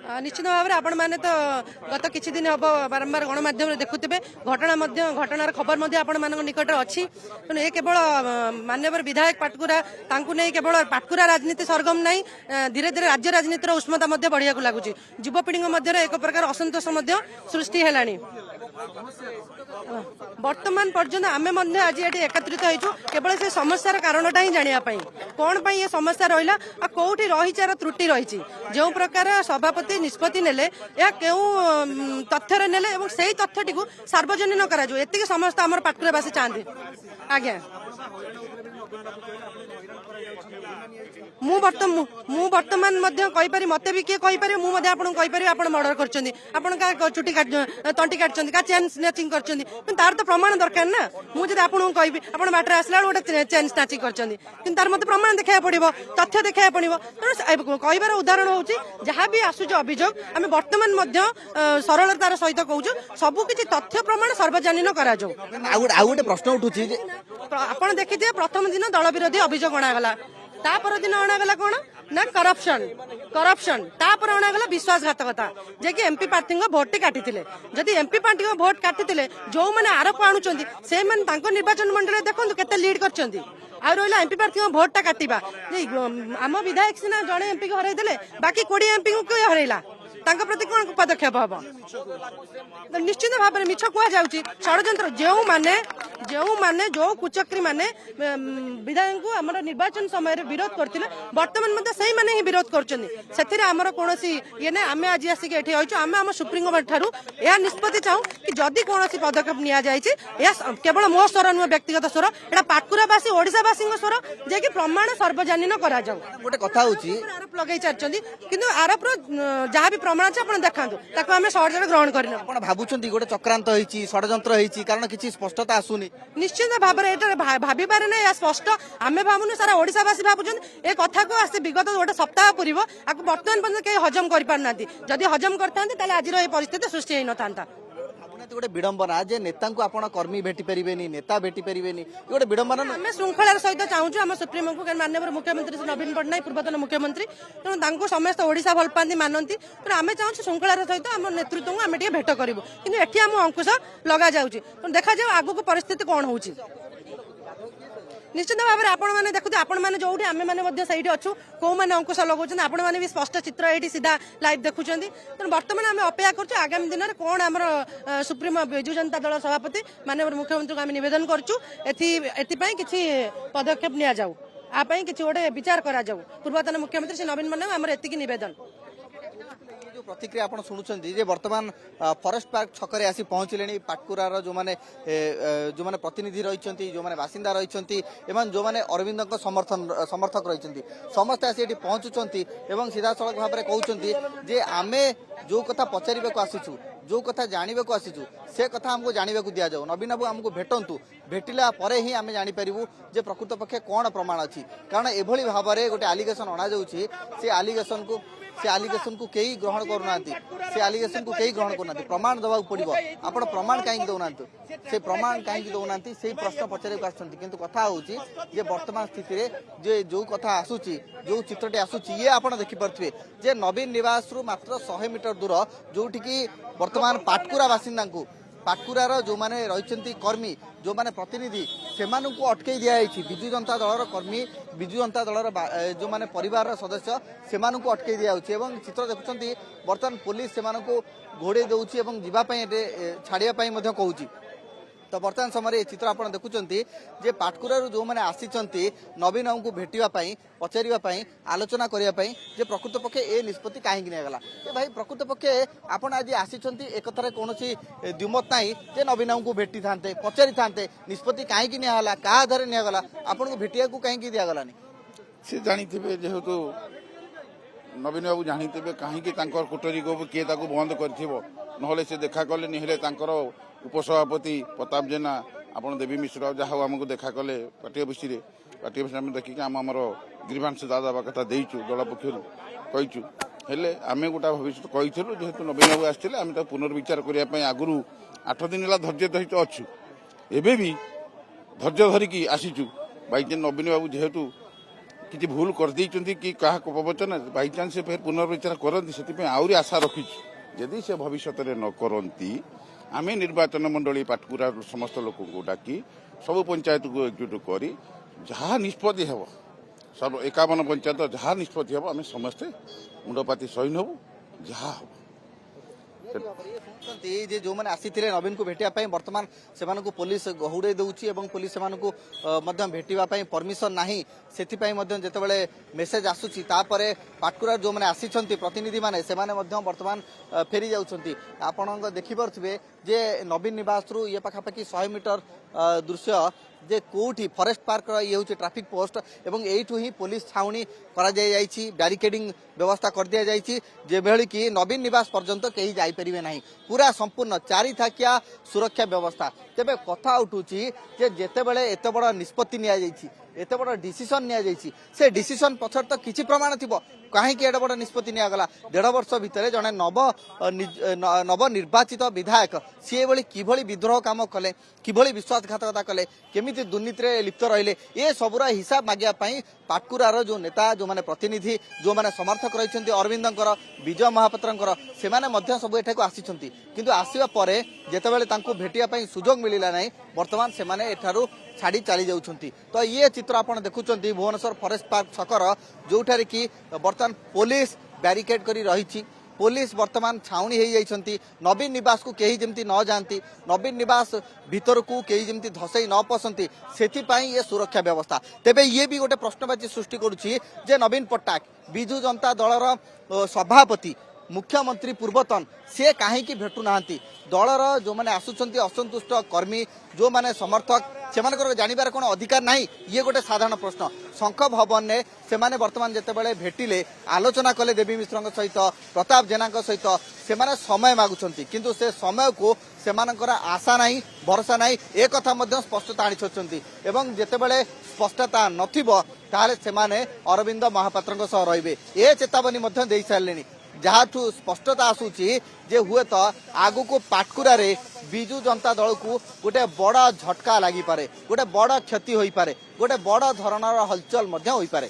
निश्चित भाव में आपण मैंने तो गत किछि दिन हम बारंबार गणमाध्यम देखुवे घटनार खबर आपण मान निकट अच्छी तेणु ये केवल माननीय विधायक पाटकुरा नहीं केवल पाटकुरा राजनीति सरगम नहीं धीरे धीरे राज्य राजनीतिर उष्मता बढ़िया लगुच युवपीढ़ी मध्य एक प्रकार असंतोष सृष्टि है वर्तमान पर्यंत आम आज ये एकत्रित होइछु केवल से समस्यार कारणटा ही जानापी कौन पर ये समस्या रहा कौटी रहीचार त्रुटि रही जो प्रकार सभापति निष्पत्ति नेले या केउ तथ्य नेले एवं से तथ्यटी सार्वजनिक करा एति समस्त आम पाटकुरावासी चाहते आज्ञा मु वर्तमान कहीपरि मत भी किए कहीपर मुझे आपको आप मर्डर कर चुटी तंटी काटछन का चेन स्नैचिंग कर तार तो प्रमाण दरकार ना मुझे आपको कहि आप बाटर आसला गोटे चेन स्नैचिंग कर तार मत प्रमाण देखा पड़ो तथ्य देखा पड़ो तेणु कहबार उदाहरण हूँ जहाँ भी आसूच अभियोग आम बर्तमान सरलतार सहित कहूँ सबकि तथ्य प्रमाण सार्वजनिक करा गोटे प्रश्न उठुची आप देखिए प्रथम दिन दल विरोधी अभियोग अणागला तापर दिन अणागला कौन ना करप्शन तापर अणागला विश्वासघातकता जे कि एमपी प्रार्थी भोट टी काटी जदि एमपी प्रार्थी भोट काटी जो मैंने आरोप आणुचंती से निर्वाचन मंडल देखो केते लीड करचंती आ रहा एमपी प्रार्थी भोटा काटा आम विधायक सीना जड़े एमपी को हरईदे बाकी 20 एमपी को हरैला प्रति कौन पदक्षेप हम निश्चित भाव में मिछ कहुच्छी षड्यंत्र जो माने जो कुचक्री माने विधायक को आम निर्वाचन समय विरोध करते बर्तमान से ही विरोध कर कौन ये ना आम आज आसिक आम आम सुप्रीमकोर्ट ठारू यह निष्पत्ति चाहूँ कि जदि कौन पदक्षेप नि केवल मो स्वर नुह व्यक्तिगत स्वर एटा पाटकुरावासी ओडिशावासी स्वर जे कि प्रमाण सार्वजनिक करा गोटे कथा आरोप लगे सारी कि आरोप जहाँ भी प्रमाण अच्छे आप देखा आम सहजरे ग्रहण करना भावुंट गोटे चक्रांत षड्यंत्र कारण किसी स्पष्टता आसुनी निश्चित भाव में भाविबार ना स्पष्ट आम भावुन सारा ओडिशावासी भावुन ए कथा को आसी विगत गोटे सप्ताह पूर्व आपको बर्तमान पर्यटन कहीं हजम कर पारना जदि हजम करते आज ये परिस्थिति सृष्टि होता था गोटे विडंबना जे नेता को आपण कर्मी भेटी परिबेनी नेता भेटी परिबेनी गोटे विडंबना आम श्रृंखलार सहित चाहूँ आम सुप्रीमो को माननीय मुख्यमंत्री श्री नवीन पट्टनायक पूर्वतन मुख्यमंत्री तेणु समस्त ओडिशा भल पाती मानती तेणु आम चाहूँ श्रृंखलार सहित आम नेतृत्व को आम भेट करूँ कि एटी आम अंकुश लगा जाऊँगी देखा जाऊ आगू परिस्थिति कौन हो निश्चित भाव में आपण मैंने देखते आपण मैंने जो आम मैंने सही अच्छु कौ मैंने अंकुश लगाउछन आपण मैंने भी स्पष्ट चित्र ये सीधा लाइव देखुं तेणु बर्तमान आम अपेक्षा कर आगामी दिन में कौन आम सुप्रीमो बिजु जनता दल सभापति माननीय मुख्यमंत्री को आम नवेदन करूँ किसी पदक्षेप नि जाऊ आपाई किसी गोटे विचार करा जाऊ पूर्वतन मुख्यमंत्री श्री नवीन पट्टनायक आम एति नवेदन जो प्रतिक्रिया आप शुणुंट बर्तमान फॉरेस्ट पार्क छकरे आसी पहुंचले पाटकुरार जो मैंने प्रतिनिधि रही जो मैंने बासिंदा रही जो मैंने अरविंद समर्थक रही समस्ते आसी पहुंचुंट सीधा सड़क भाव में कहते जे आमे जो कथा पचार को आसीचु जो कथा जानवा को आसीचु से कथा हमको जानवा को दि जाऊ नवीन बाबू आमको भेटंतु भेटिला परे ही आम जानीपरू जे प्रकृत पक्षे कौन प्रमाण अच्छी कारण एभली भाव में गोटे आलिगेसन अणा जाऊँगी से आलिगेसन को कई ग्रहण करूना से आलिगेसन को कई ग्रहण करना प्रमाण दवा पड़ो आप प्रमाण कहीं दौना से प्रमाण कहीं दौना से प्रश्न पचारे आसुँच कथा हूँ वर्तमान स्थिति जे जो कथा आसूची जो चित्रटी आसूची ये आप देखिपे जे नवीन निवास रु मात्र 100 मीटर दूर जोटि वर्तमान पाटकुरा बासिंदा पाटकुरार जो मैंने रही कर्मी जो मैंने प्रतिनिधि से अटकई दिखाई विजु जनता दलर कर्मी विजु जनता दलर जो मैंने परिवार सदस्य से अटकई दिखाई चित्र देखुं बर्तमान पुलिस से घोड़े दौर जावाई छाड़ापी कहूँ तो बर्तमान समय चित्र आप देखुं जे पाटकुरा जो मैंने आसी नवीन को भेटापी पचारे आलोचना करने जे प्रकृत पक्षे ए निष्पत्ति कहीं निगला भाई प्रकृत पक्षे आप आज आसी एक कौन द्विमत ना जे नवीन को भेटी था पचारि था निष्पत्ति कहीं निगला क्या आधार निगला आपन को भेटिया को कहीं दिगलानी सी जानी जेहेतु नवीन बाबू जानी कहीं कोटरी को किए बंद कर से देखा कले निहले उपसभापति प्रताप जेना आपन देवी मिश्र जहाँ आमको देखा कले पार्टी ऑफिस आम देखिए आमर ग्रीवांश दादा कथा देचु दल पक्ष कहीचु हेले आम गोटा भविष्य कही जेहेतु नवीन बाबू आसते आम पुनर्विचार करने आगु 8 दिन है धैर्य सहित अच्छु एवं भी धैर्य धरिकी आसीचु बैचान्स नवीन बाबू जेहेतु କିଛି ଭୁଲ କରିଦେଇଛନ୍ତି କି କାହା ପ୍ରବଚନ ବାଇଚାନ୍ସ ସେ ଫେର ପୁନର୍ବିଚାର କରନ୍ତି ସେଥିପାଇଁ ଆହୁରି ଆଶା ରଖିଛୁ ଯଦି ସେ ଭବିଷ୍ୟତରେ ନ କରନ୍ତି ଆମେ ନିର୍ବାଚନ ମଣ୍ଡଳୀ ପାଟକୁରା ସମସ୍ତ ଲୋକଙ୍କୁ ଡାକି ସବୁ ପଞ୍ଚାୟତକୁ ଏକଜୁଟ କରି ଯାହା ନିଷ୍ପତ୍ତି ହେବ ସବୁ 51 ପଞ୍ଚାୟତ ଯାହା ନିଷ୍ପତ୍ତି ହେବ ଆମେ ସମସ୍ତେ ମୁଣ୍ଡପାତି ସହି ନେବୁ ଯାହା ହେବ जे जो मैंने आसी नवीन को भेटिया बर्तमान से पुलिस गहुड़े दौची पुलिस से भेटा परमिशन नहीं से जिते मेसेज आसूची पाटकुरा जो मैंने आसी प्रतिनिधि मैंने बर्तमान फेरी जाऊँच आपण देखिपे जे नवीन निवास रु ये पाखापाखि 100 मीटर दृश्य जे कोठी फॉरेस्ट पार्क ये हूँ ट्रैफिक पोस्ट एवं you he police Chhauni barricading व्यवस्था कर दि जाइए जेभली कि नवीन निवास पर्यंत कहीं जापरेंगे ना पूरा संपूर्ण 4 थाकिया सुरक्षा व्यवस्था तेबे कथा उठुची जे जेते बेले एते बड़ निष्पत्ति निया जाइछि एते बड़ डिसीजन निया जाइछि से डिसीजन पछर तो किछि प्रमाण थिबो कहीं एडे बड़ निष्पत्ति निया गला 1.5 वर्ष भितर जने नव निर्वाचित विधायक सी भली किभली विद्रोह काम कले किभली विश्वासघातकता कले केमिति दुर्नीति रे लिप्त रहिले ए सबुरा हिसाब मागिया पई पाटकुरार जो नेता जो माने प्रतिनिधि जो माने समर्थक रहिछन्ती अरविंदंकर विजय महापात्रंकर से माने मध्य सब एठाको आसीछन्ती किंतु आसीबा परे जेतेबेले तांको भेटिया पई सुजोग मिलिला नै वर्तमान से माने एठारू छाड़ी चली जाउछन्ती तो ये चित्र आपण देखुछन्ती भुवनेश्वर फॉरेस्ट पार्क छकर जोठारे कि वर्तमान पुलिस बैरिकेड करी रहिछि पुलिस वर्तमान छाउनी हो जाइछन्ती नवीन निवास को कहीं जमती न जानती नवीन निवास भीतर को कहीं जमती धसई न पसंती सेथिपाई ये सुरक्षा व्यवस्था तेबे ये भी गोटे प्रश्नवाची सृष्टि करुछि जे नवीन पट्टनायक बिजु जनता दलर सभापति मुख्यमंत्री पूर्वतन से कहीं भेटू ना दलर जो मैंने आसुचंती असंतुष्ट कर्मी जो मैंने समर्थक से जानिबार कौन अधिकार नहीं ये गोटे साधारण प्रश्न शंख भवन ने से माने वर्तमान जेतेबेले भेटिले आलोचना कले देवी मिश्र सहित प्रताप जेना सहित से माने समय मागुचंती किंतु से समय को सेमानकर आशा नहीं भरोसा नहीं ए कथा मध्य स्पष्टता आनी एवं जेतेबेले स्पष्टता नथिबो ताले से माने अरविंद महापात्रଙ୍କ सह रहिबे ए चेतावनी मध्य देई सारलेनी जहाठू स्पष्टता आसूची जे हुए तो आगु को पाटकुरा रे बिजु जनता दल को गोटे बड़ झटका लगी पारे गोटे बड़ क्षति होई पारे गोटे बड़ धरणर हलचल मध्य होई पारे।